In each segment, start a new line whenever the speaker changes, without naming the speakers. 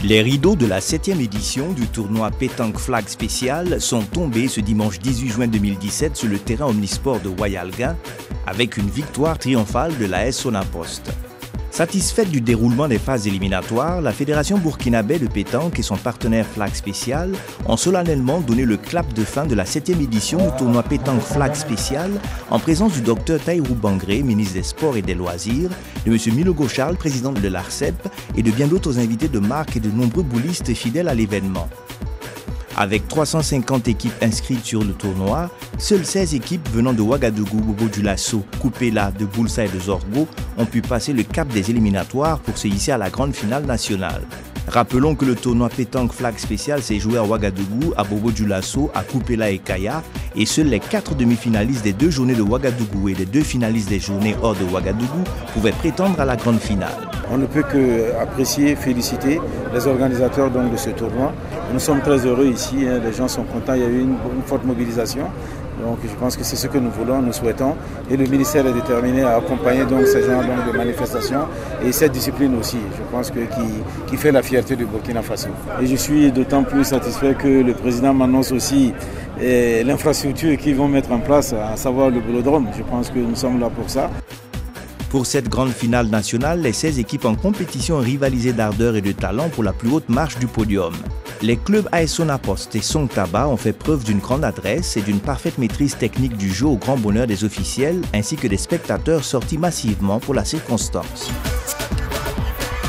Les rideaux de la 7e édition du tournoi Pétanque Flag Spécial sont tombés ce dimanche 18 juin 2017 sur le terrain omnisport de Ouayalga avec une victoire triomphale de l'AS Sonapost. Satisfaite du déroulement des phases éliminatoires, la Fédération burkinabé de pétanque et son partenaire Flag Spécial ont solennellement donné le clap de fin de la 7e édition du tournoi Pétanque Flag Spécial en présence du Dr Tahirou Bangré, ministre des Sports et des Loisirs, de M. Milogo Charles, président de l'ARCEP, et de bien d'autres invités de marque et de nombreux boulistes fidèles à l'événement. Avec 350 équipes inscrites sur le tournoi, seules 16 équipes venant de Ouagadougou, Bobo-Dioulasso, Kupela, de Boulsa et de Zorgo ont pu passer le cap des éliminatoires pour se hisser à la grande finale nationale. Rappelons que le tournoi Pétanque Flag Spécial s'est joué à Ouagadougou, à Bobo-Dioulasso, à Kupela et Kaya, et seuls les 4 demi-finalistes des 2 journées de Ouagadougou et les 2 finalistes des journées hors de Ouagadougou pouvaient prétendre à la grande finale.
On ne peut qu'apprécier, féliciter les organisateurs donc, de ce tournoi. Nous sommes très heureux ici, les gens sont contents, il y a eu une forte mobilisation. Donc je pense que c'est ce que nous voulons, nous souhaitons. Et le ministère est déterminé à accompagner donc, ces gens donc, de manifestations et cette discipline aussi, je pense que qui fait la fierté du Burkina Faso. Et je suis d'autant plus satisfait que le président m'annonce aussi l'infrastructure qu'ils vont mettre en place, à savoir le vélodrome. Je pense que nous sommes là pour ça.
Pour cette grande finale nationale, les 16 équipes en compétition ont rivalisé d'ardeur et de talent pour la plus haute marche du podium. Les clubs AS Sonapost et Song Taba ont fait preuve d'une grande adresse et d'une parfaite maîtrise technique du jeu au grand bonheur des officiels ainsi que des spectateurs sortis massivement pour la circonstance.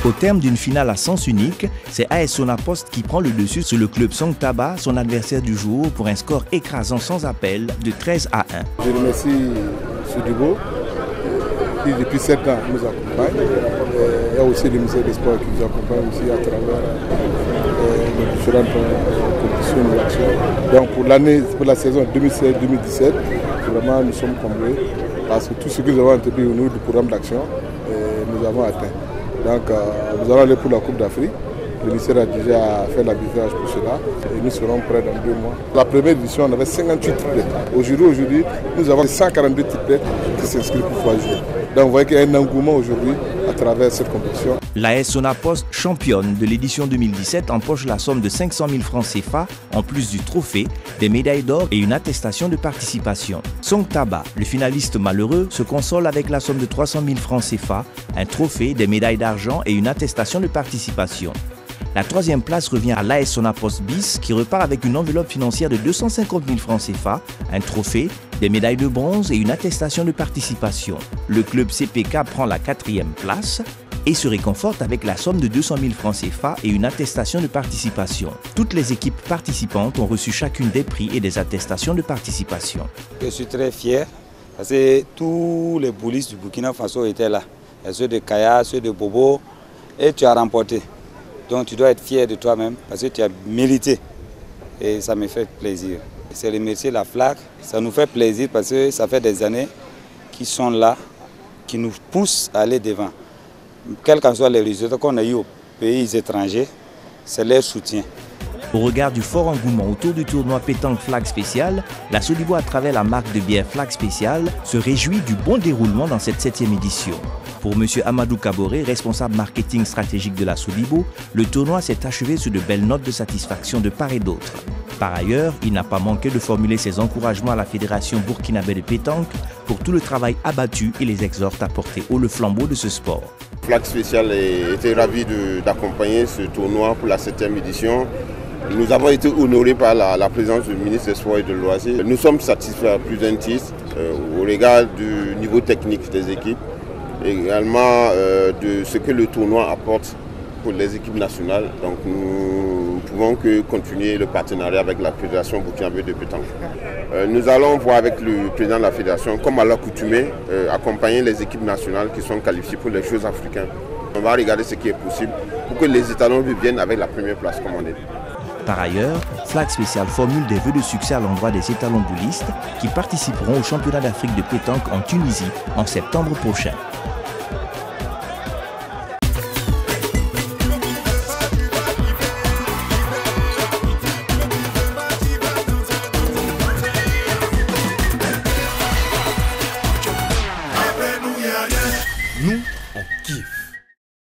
Au terme d'une finale à sens unique, c'est AS Sonapost qui prend le dessus sur le club Song Taba, son adversaire du jour, pour un score écrasant sans appel de 13-1.
Je remercie M. Dubo qui depuis 7 ans nous accompagne. Il y a aussi le ministère des Sports qui nous accompagne aussi à travers les différentes compétitions de l'action. Donc pour la saison 2016-2017, vraiment nous sommes comblés parce que tout ce que nous avons entrepris au niveau du programme d'action, nous avons atteint. Donc nous allons aller pour la Coupe d'Afrique. Le ministère a déjà fait l'arbitrage pour cela et nous serons prêts dans 2 mois. La première édition, on avait 58 triplettes. Aujourd'hui, nous avons 142 triplettes qui s'inscrivent pour pouvoir jouer. Donc vous voyez qu'il y a un engouement aujourd'hui à travers cette compétition.
L'AS Sonapost, championne de l'édition 2017, empoche la somme de 500 000 francs CFA, en plus du trophée, des médailles d'or et une attestation de participation. Song Taba, le finaliste malheureux, se console avec la somme de 300 000 francs CFA, un trophée, des médailles d'argent et une attestation de participation. La 3e place revient à l'AS Sonapost bis qui repart avec une enveloppe financière de 250 000 francs CFA, un trophée, des médailles de bronze et une attestation de participation. Le club CPK prend la 4e place et se réconforte avec la somme de 200 000 francs CFA et une attestation de participation. Toutes les équipes participantes ont reçu chacune des prix et des attestations de participation.
Je suis très fier parce que tous les boulistes du Burkina Faso étaient là. Ceux de Kaya, ceux de Bobo, et tu as remporté. Donc tu dois être fier de toi-même parce que tu as mérité et ça me fait plaisir. C'est remercier la FLAG, ça nous fait plaisir parce que ça fait des années qu'ils sont là, qui nous poussent à aller devant. Quels qu'en soient les résultats qu'on a eu aux pays étrangers, c'est leur soutien.
Au regard du fort engouement autour du tournoi Pétanque Flag Spécial, la Sodibo, à travers la marque de bière Flag Spécial, se réjouit du bon déroulement dans cette 7e édition. Pour M. Amadou Kaboré, responsable marketing stratégique de la Sodibo, le tournoi s'est achevé sur de belles notes de satisfaction de part et d'autre. Par ailleurs, il n'a pas manqué de formuler ses encouragements à la Fédération burkinabé de pétanque pour tout le travail abattu et les exhorte à porter haut le flambeau de ce sport.
Flag Spécial était ravi d'accompagner ce tournoi pour la 7e édition. Nous avons été honorés par la présence du ministre des Sports et de Loisirs. Nous sommes satisfaits à plus d'un titre au regard du niveau technique des équipes, également de ce que le tournoi apporte pour les équipes nationales. Donc nous ne pouvons que continuer le partenariat avec la Fédération burkinabé de pétanque. Nous allons voir avec le président de la Fédération, comme à l'accoutumée, accompagner les équipes nationales qui sont qualifiées pour les Jeux africains. On va regarder ce qui est possible pour que les étalons reviennent avec la première place, comme on est.
Par ailleurs, Flag Spécial formule des vœux de succès à l'endroit des étalons boulistes qui participeront au championnat d'Afrique de pétanque en Tunisie en septembre prochain.